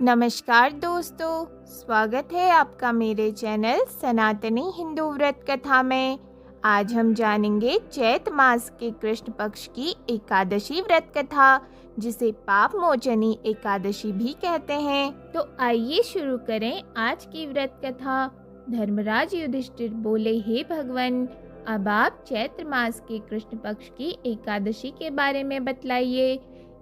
नमस्कार दोस्तों, स्वागत है आपका मेरे चैनल सनातनी हिंदू व्रत कथा में। आज हम जानेंगे चैत मास के कृष्ण पक्ष की एकादशी व्रत कथा, जिसे पाप मोचनी एकादशी भी कहते हैं। तो आइए शुरू करें आज की व्रत कथा। धर्मराज युधिष्ठिर बोले, हे भगवान, अब आप चैत्र मास के कृष्ण पक्ष की एकादशी के बारे में बतलाइए।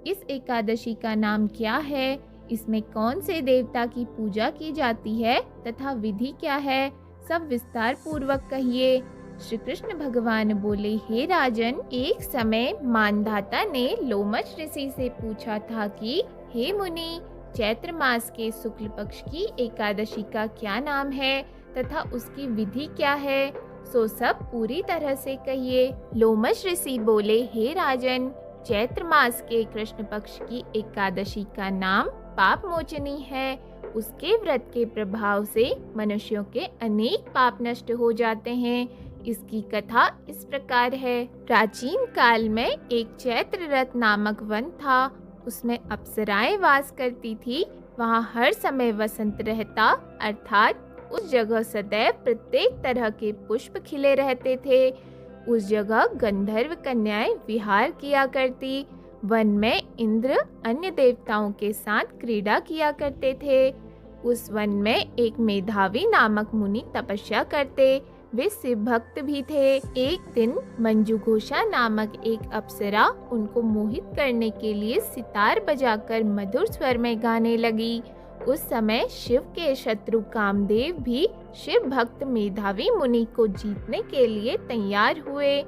इस एकादशी का नाम क्या है, इसमें कौन से देवता की पूजा की जाती है तथा विधि क्या है, सब विस्तार पूर्वक कहिए। श्री कृष्ण भगवान बोले, हे राजन, एक समय मानधाता ने लोमश ऋषि से पूछा था कि हे मुनि, चैत्र मास के शुक्ल पक्ष की एकादशी का क्या नाम है तथा उसकी विधि क्या है, सो सब पूरी तरह से कहिए। लोमश ऋषि बोले, हे राजन, चैत्र मास के कृष्ण पक्ष की एकादशी का नाम पाप मोचनी है। उसके व्रत के प्रभाव से मनुष्यों के अनेक पाप नष्ट हो जाते हैं। इसकी कथा इस प्रकार है। प्राचीन काल में एक चैत्र रथ नामक वन था। उसमें अप्सराएं वास करती थी। वहाँ हर समय वसंत रहता, अर्थात उस जगह सदैव प्रत्येक तरह के पुष्प खिले रहते थे। उस जगह गंधर्व कन्याएं विहार किया करती। वन में इंद्र अन्य देवताओं के साथ क्रीड़ा किया करते थे। उस वन में एक मेधावी नामक मुनि तपस्या करते। वे शिव भक्त भी थे। एक दिन मंजुघोषा नामक एक अप्सरा उनको मोहित करने के लिए सितार बजाकर मधुर स्वर में गाने लगी। उस समय शिव के शत्रु कामदेव भी शिव भक्त मेधावी मुनि को जीतने के लिए तैयार हुए।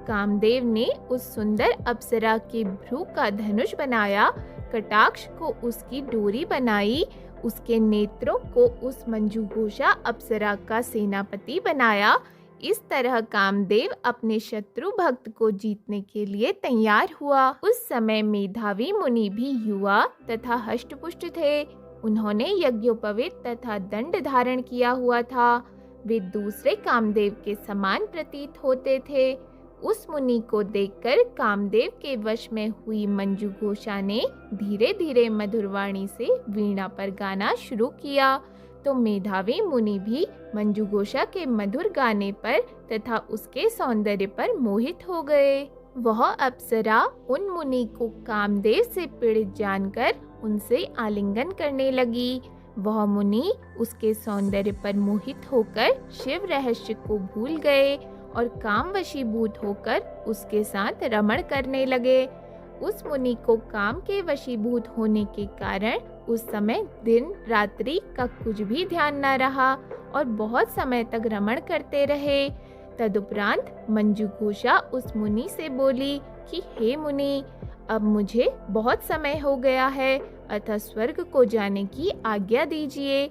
कामदेव ने उस सुंदर अप्सरा के भ्रू का धनुष बनाया, कटाक्ष को उसकी डोरी बनाई, उसके नेत्रों को उस मंजुघोषा अप्सरा का सेनापति बनाया। इस तरह कामदेव अपने शत्रु भक्त को जीतने के लिए तैयार हुआ। उस समय मेधावी मुनि भी युवा तथा हष्टपुष्ट थे। उन्होंने यज्ञोपवीत तथा दंड धारण किया हुआ था। वे दूसरे कामदेव के समान प्रतीत होते थे। उस मुनि को देखकर कामदेव के वश में हुई मंजुघोषा ने धीरे धीरे मधुरवाणी से वीणा पर गाना शुरू किया। तो मेधावी मुनि भी मंजुघोषा के मधुर गाने पर तथा उसके सौंदर्य पर मोहित हो गए। वह अप्सरा उन मुनि को कामदेव से पीड़ित जानकर उनसे आलिंगन करने लगी। वह मुनि उसके सौंदर्य पर मोहित होकर शिव रहस्य को भूल गए और काम वशीभूत होकर उसके साथ रमण करने लगे। उस मुनि को काम के वशीभूत होने के कारण उस समय दिन रात्रि का कुछ भी ध्यान न रहा और बहुत समय तक रमण करते रहे। तदुपरांत मंजुघोषा उस मुनि से बोली कि हे मुनि, अब मुझे बहुत समय हो गया है, अतः स्वर्ग को जाने की आज्ञा दीजिए।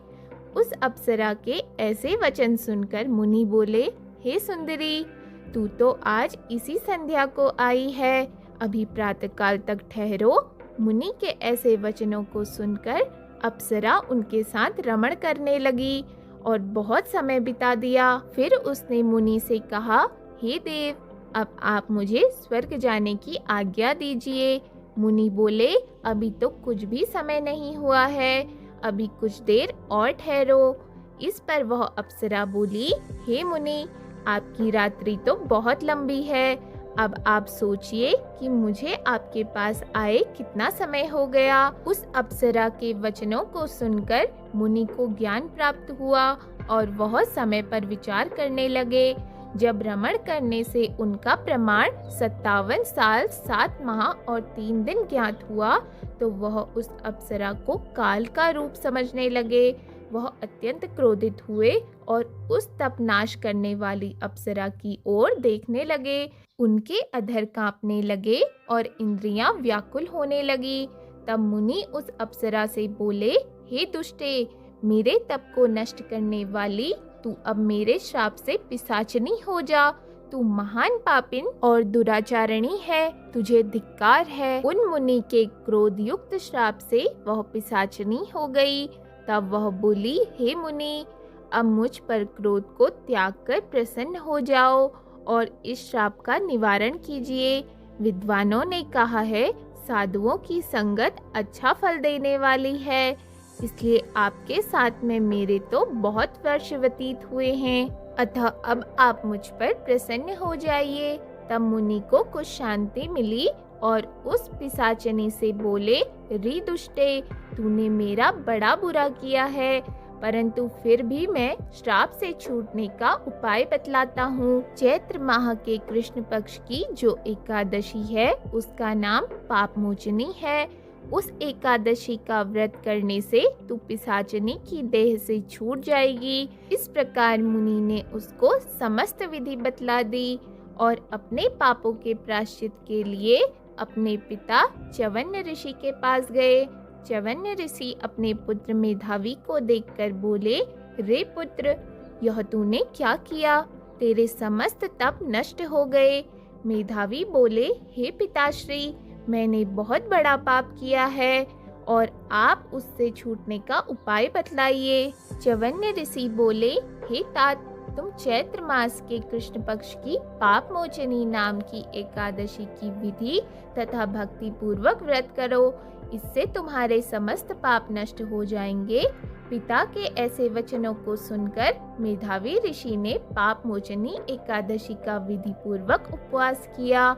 उस अप्सरा के ऐसे वचन सुनकर मुनि बोले, हे सुंदरी, तू तो आज इसी संध्या को आई है, अभी प्रातःकाल तक ठहरो। मुनि के ऐसे वचनों को सुनकर अप्सरा उनके साथ रमण करने लगी और बहुत समय बिता दिया। फिर उसने मुनि से कहा, हे देव, अब आप मुझे स्वर्ग जाने की आज्ञा दीजिए। मुनि बोले, अभी तो कुछ भी समय नहीं हुआ है, अभी कुछ देर और ठहरो। इस पर वह अप्सरा बोली, हे मुनि, आपकी रात्रि तो बहुत लंबी है। अब आप सोचिए कि मुझे आपके पास आए कितना समय हो गया। उस अप्सरा के वचनों को सुनकर मुनि को ज्ञान प्राप्त हुआ और वह समय पर विचार करने लगे। जब रमण करने से उनका प्रमाण 57 साल 7 माह और 3 दिन ज्ञात हुआ, तो वह उस अप्सरा को काल का रूप समझने लगे। वह अत्यंत क्रोधित हुए और उस तप नाश करने वाली अप्सरा की ओर देखने लगे। उनके अधर कांपने लगे और इंद्रियां व्याकुल होने लगी। तब मुनि उस अप्सरा से बोले, हे दुष्टे, मेरे तप को नष्ट करने वाली, तू अब मेरे श्राप से पिशाचनी हो जा। तू महान पापिन और दुराचारणी है, तुझे धिक्कार है। उन मुनि के क्रोध युक्त श्राप से वह पिशाचनी हो गई। तब वह बोली, हे मुनि, अब मुझ पर क्रोध को त्याग कर प्रसन्न हो जाओ और इस श्राप का निवारण कीजिए। विद्वानों ने कहा है, साधुओं की संगत अच्छा फल देने वाली है। इसलिए आपके साथ में मेरे तो बहुत वर्ष व्यतीत हुए हैं, अतः अब आप मुझ पर प्रसन्न हो जाइए। तब मुनि को कुछ शांति मिली और उस पिशाचनी से बोले, री दुष्टे, तूने मेरा बड़ा बुरा किया है, परंतु फिर भी मैं श्राप से छूटने का उपाय बतलाता हूँ। चैत्र माह के कृष्ण पक्ष की जो एकादशी है उसका नाम पापमोचनी है। उस एकादशी का व्रत करने से तू पिशाचनी की देह से छूट जाएगी। इस प्रकार मुनि ने उसको समस्त विधि बतला दी और अपने पापों के प्रायश्चित के लिए अपने पिता च्यवन्य ऋषि के पास गए। च्यवन्य ऋषि अपने पुत्र मेधावी को देखकर बोले, रे पुत्र, यह तूने क्या किया? तेरे समस्त तप नष्ट हो गए। मेधावी बोले, हे पिताश्री, मैंने बहुत बड़ा पाप किया है और आप उससे छूटने का उपाय बतलाइए। च्यवन्य ऋषि बोले, हे तात, तुम चैत्र मास के कृष्ण पक्ष की पाप मोचनी नाम की एकादशी की विधि तथा भक्ति पूर्वक व्रत करो, इससे तुम्हारे समस्त पाप नष्ट हो जाएंगे। पिता के ऐसे वचनों को सुनकर मेधावी ऋषि ने पाप मोचनी एकादशी का विधि पूर्वक उपवास किया।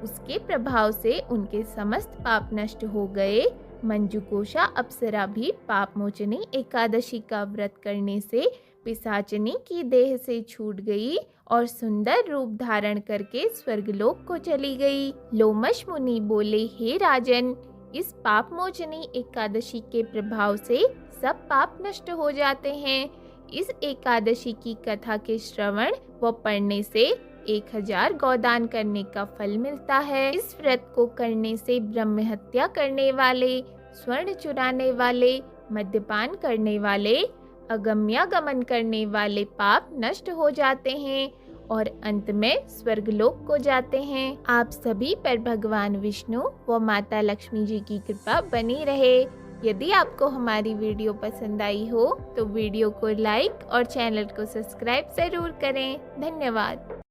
उसके प्रभाव से उनके समस्त पाप नष्ट हो गए। मंजुकोषा अप्सरा भी पाप मोचनी एकादशी का व्रत करने से पिशाचनी की देह से छूट गई और सुंदर रूप धारण करके स्वर्गलोक को चली गई। लोमश मुनि बोले, हे राजन, इस पाप मोचनी एकादशी के प्रभाव से सब पाप नष्ट हो जाते हैं। इस एकादशी की कथा के श्रवण व पढ़ने से 1000 गौदान करने का फल मिलता है। इस व्रत को करने से ब्रह्म हत्या करने वाले, स्वर्ण चुराने वाले, मद्यपान करने वाले, अगम्यागमन करने वाले पाप नष्ट हो जाते हैं और अंत में स्वर्गलोक को जाते हैं। आप सभी पर भगवान विष्णु व माता लक्ष्मी जी की कृपा बनी रहे। यदि आपको हमारी वीडियो पसंद आई हो तो वीडियो को लाइक और चैनल को सब्सक्राइब जरूर करें। धन्यवाद।